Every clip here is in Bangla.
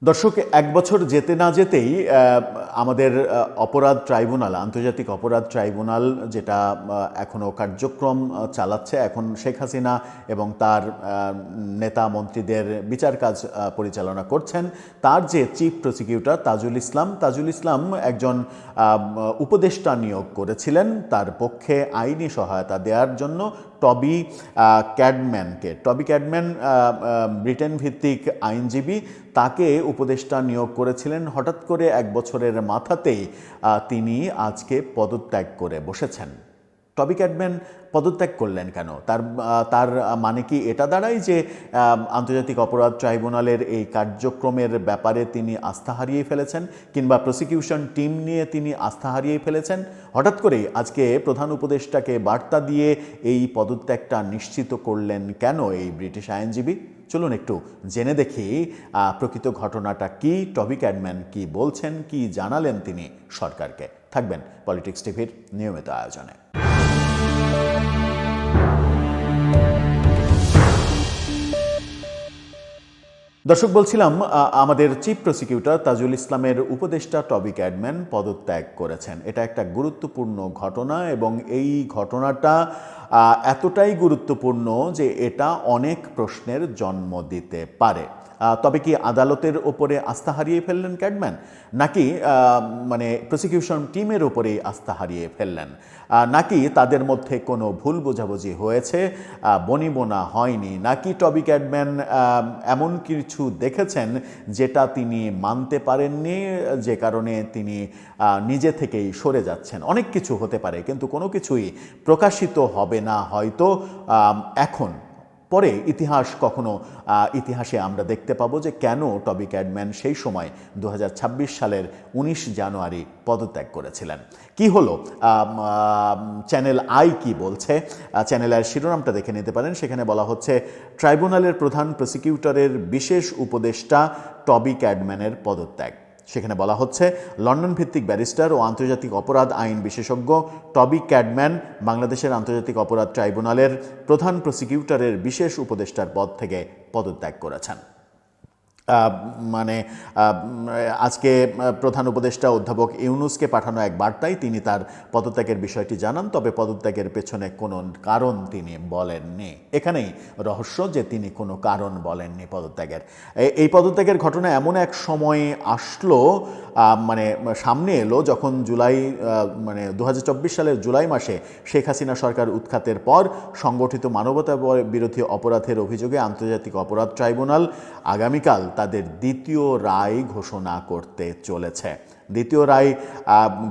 দর্শক, এক বছর যেতে না যেতেই আমাদের অপরাধ ট্রাইব্যুনাল, আন্তর্জাতিক অপরাধ ট্রাইব্যুনাল যেটা এখনও কার্যক্রম চালাচ্ছে, এখন শেখ হাসিনা এবং তার নেতা মন্ত্রীদের বিচার কাজ পরিচালনা করছেন, তার যে চিফ প্রসিকিউটর তাজুল ইসলাম একজন উপদেষ্টা নিয়োগ করেছিলেন তার পক্ষে আইনি সহায়তা দেওয়ার জন্য টবি ক্যাডম্যান ব্রিটেন ভিত্তিক আইনজীবী, তাকে উপদেষ্টা নিয়োগ করেছিলেন। হঠাৎ করে এক বছরের মাথাতেই তিনি আজকে পদত্যাগ করে বসেছেন। টবি ক্যাডম্যান পদত্যাগ করলেন কেন? তার মানে কি এটা দাঁড়ায় যে আন্তর্জাতিক অপরাধ ট্রাইব্যুনালের এই কার্যক্রমের ব্যাপারে তিনি আস্থা হারিয়ে ফেলেছেন, কিংবা প্রসিকিউশন টিম নিয়ে তিনি আস্থা হারিয়ে ফেলেছেন? হঠাৎ করেই আজকে প্রধান উপদেষ্টাকে বার্তা দিয়ে এই পদত্যাগটা নিশ্চিত করলেন কেন এই ব্রিটিশ আইনজীবী? চলুন একটু জেনে দেখি প্রকৃত ঘটনাটা কি, টবি ক্যাডম্যান কি বলছেন, কি জানালেন তিনি সরকারকে। থাকবেন পলিটিক্স টিভির নিয়মিত আয়োজনে। দর্শক, বলছিলাম আমাদের চিফ প্রসিকিউটর তাজুল ইসলামের উপদেষ্টা টবি ক্যাডম্যান পদত্যাগ করেছেন। এটা একটা গুরুত্বপূর্ণ ঘটনা এবং এই ঘটনাটা এতটাই গুরুত্বপূর্ণ যে এটা অনেক প্রশ্নের জন্ম দিতে পারে। তবে কি আদালতের ওপরে আস্থা হারিয়ে ফেললেন ক্যাডম্যান, নাকি মানে প্রসিকিউশন টিমের ওপরেই আস্থা হারিয়ে ফেললেন, নাকি তাদের মধ্যে কোনো ভুল বোঝাবুঝি হয়েছে, বনিবনা হয়নি, নাকি টবি ক্যাডম্যান এমন কিছু দেখেছেন যেটা তিনি মানতে পারেননি, যে কারণে তিনি নিজে থেকেই সরে যাচ্ছেন? অনেক কিছু হতে পারে, কিন্তু কোনো কিছুই প্রকাশিত হবে না হয়তো এখন। পরে ইতিহাসে আমরা দেখতে পাবো যে কেন টবি ক্যাডম্যান সেই সময় 2026 সালের 19 জানুয়ারি পদত্যাগ করেছিলেন। কি হলো, চ্যানেল আই কি বলছে, চ্যানেল আইয়ের শিরোনামটা দেখে নিতে পারেন। সেখানে বলা হচ্ছে, ট্রাইব্যুনালের প্রধান প্রসিকিউটরের বিশেষ উপদেষ্টা টবি ক্যাডম্যানের পদত্যাগ। সেখানে বলা হচ্ছে, লন্ডন ভিত্তিক ব্যারিস্টার ও আন্তর্জাতিক অপরাধ আইন বিশেষজ্ঞ টবি ক্যাডম্যান বাংলাদেশের আন্তর্জাতিক অপরাধ ট্রাইব্যুনালের প্রধান প্রসিকিউটরের বিশেষ উপদেষ্টার পদ থেকে পদত্যাগ করেছেন। আজকে প্রধান উপদেষ্টা অধ্যাপক ইউনুসকে পাঠানো এক বার্তায় তিনি তার পদত্যাগের বিষয়টি জানান, তবে পদত্যাগের পেছনে কোনো কারণ তিনি বলেননি। এখানেই রহস্য, যে তিনি কোনো কারণ বলেননি পদত্যাগের। এই পদত্যাগের ঘটনা এমন এক সময়ে আসলো, সামনে এলো, যখন 2024 সালের জুলাই মাসে শেখ হাসিনা সরকার উৎখাতের পর সংগঠিত মানবতা বিরোধী অপরাধের অভিযোগে আন্তর্জাতিক অপরাধ ট্রাইব্যুনাল আগামীকাল তাদের দ্বিতীয় রায় ঘোষণা করতে চলেছে। দ্বিতীয় রায়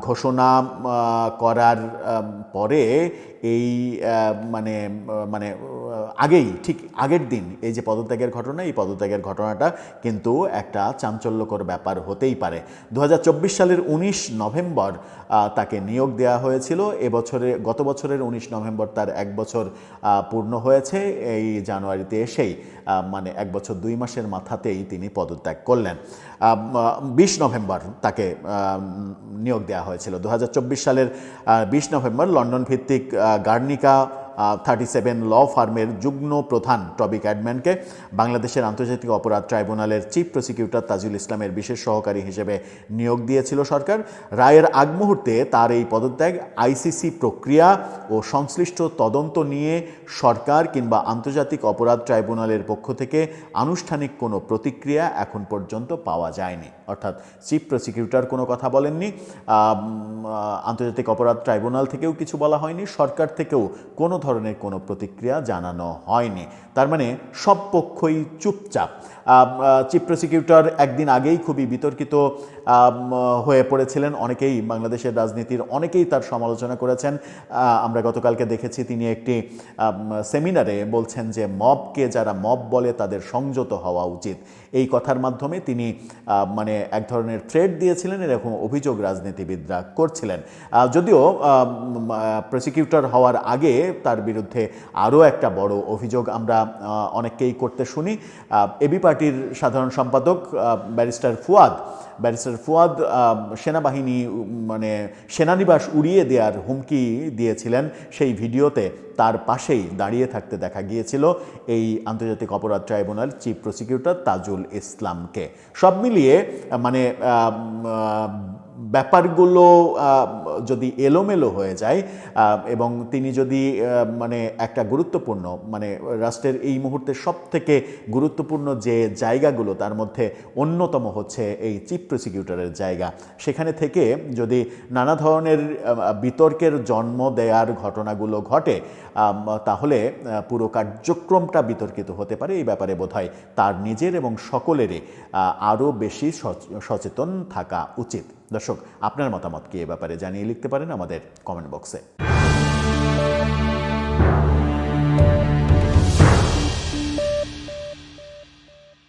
ঘোষণা করার পরে এই ঠিক আগের দিন এই যে পদত্যাগের ঘটনা, এই পদত্যাগের ঘটনাটা কিন্তু একটা চাঞ্চল্যকর ব্যাপার হতেই পারে। 2024 সালের 19 নভেম্বর তাকে নিয়োগ দেওয়া হয়েছিল। গত বছরের 19 নভেম্বর তার 1 বছর পূর্ণ হয়েছে। এই জানুয়ারিতে এসেই 1 বছর 2 মাসের মাথাতেই তিনি পদত্যাগ করলেন। 20 নভেম্বর তাকে নিয়োগ দেওয়া হয়েছিল। 2024 সালের 20 নভেম্বর লন্ডন ভিত্তিক গার্নিকা 37 ল ফার্মের যুগ্ম প্রধান টবি ক্যাডম্যানকে বাংলাদেশের আন্তর্জাতিক অপরাধ ট্রাইব্যুনালের চিফ প্রসিকিউটর তাজুল ইসলামের বিশেষ সহকারী হিসেবে নিয়োগ দিয়েছিল সরকার। রায়ের আগ মুহূর্তে তার এই পদত্যাগ আইসিসি প্রক্রিয়া ও সংশ্লিষ্ট তদন্ত নিয়ে সরকার কিংবা আন্তর্জাতিক অপরাধ ট্রাইব্যুনালের পক্ষ থেকে আনুষ্ঠানিক কোনো প্রতিক্রিয়া এখন পর্যন্ত পাওয়া যায়নি। অর্থাৎ চিফ প্রসিকিউটর কোনো কথা বলেননি, আন্তর্জাতিক অপরাধ ট্রাইব্যুনাল থেকেও কিছু বলা হয়নি, সরকার থেকেও কোনো ধরনের কোনো প্রতিক্রিয়া জানানো হয়নি। তার মানে সব পক্ষই চুপচাপ। চিফ প্রসিকিউটর একদিন আগেই খুবই বিতর্কিত হয়ে পড়েছিলেন। অনেকেই বাংলাদেশের রাজনীতির অনেকেই তার সমালোচনা করেছেন। আমরা গতকালকে দেখেছি তিনি একটি সেমিনারে বলছেন যে মবকে যারা মব বলে তাদের সংযত হওয়া উচিত। এই কথার মাধ্যমে তিনি এক ধরনের থ্রেট দিয়েছিলেন, এরকম অভিযোগ রাজনীতিবিদরা করছিলেন। যদিও প্রসিকিউটর হওয়ার আগে তার বিরুদ্ধে আরও একটা বড় অভিযোগ আমরা অনেককেই করতে শুনি। এবি পার্টির সাধারণ সম্পাদক ব্যারিস্টার ফুয়াদ সেনাবাহিনী মানে সেনানিবাস উড়িয়ে দেওয়ার হুমকি দিয়েছিলেন। সেই ভিডিওতে তার পাশেই দাঁড়িয়ে থাকতে দেখা গিয়েছিল এই আন্তর্জাতিক অপরাধ ট্রাইব্যুনাল চিফ প্রসিকিউটর তাজুল ইসলামকে। সব মিলিয়ে মানে ব্যাপারগুলো যদি এলোমেলো হয়ে যায় এবং তিনি যদি মানে একটা গুরুত্বপূর্ণ মানে রাষ্ট্রের এই মুহূর্তে সবথেকে গুরুত্বপূর্ণ যে জায়গাগুলো তার মধ্যে অন্যতম হচ্ছে এই চিফ প্রসিকিউটরের জায়গা, সেখানে থেকে যদি নানা ধরনের বিতর্কের জন্ম দেওয়ার ঘটনাগুলো ঘটে তাহলে পুরো কার্যক্রমটা বিতর্কিত হতে পারে। এই ব্যাপারে বোধহয় তার নিজের এবং সকলেরই আরও বেশি সচেতন থাকা উচিত। দর্শক, আপনার মতামত কি এ ব্যাপারে জানিয়ে লিখতে পারেন আমাদের কমেন্ট বক্সে।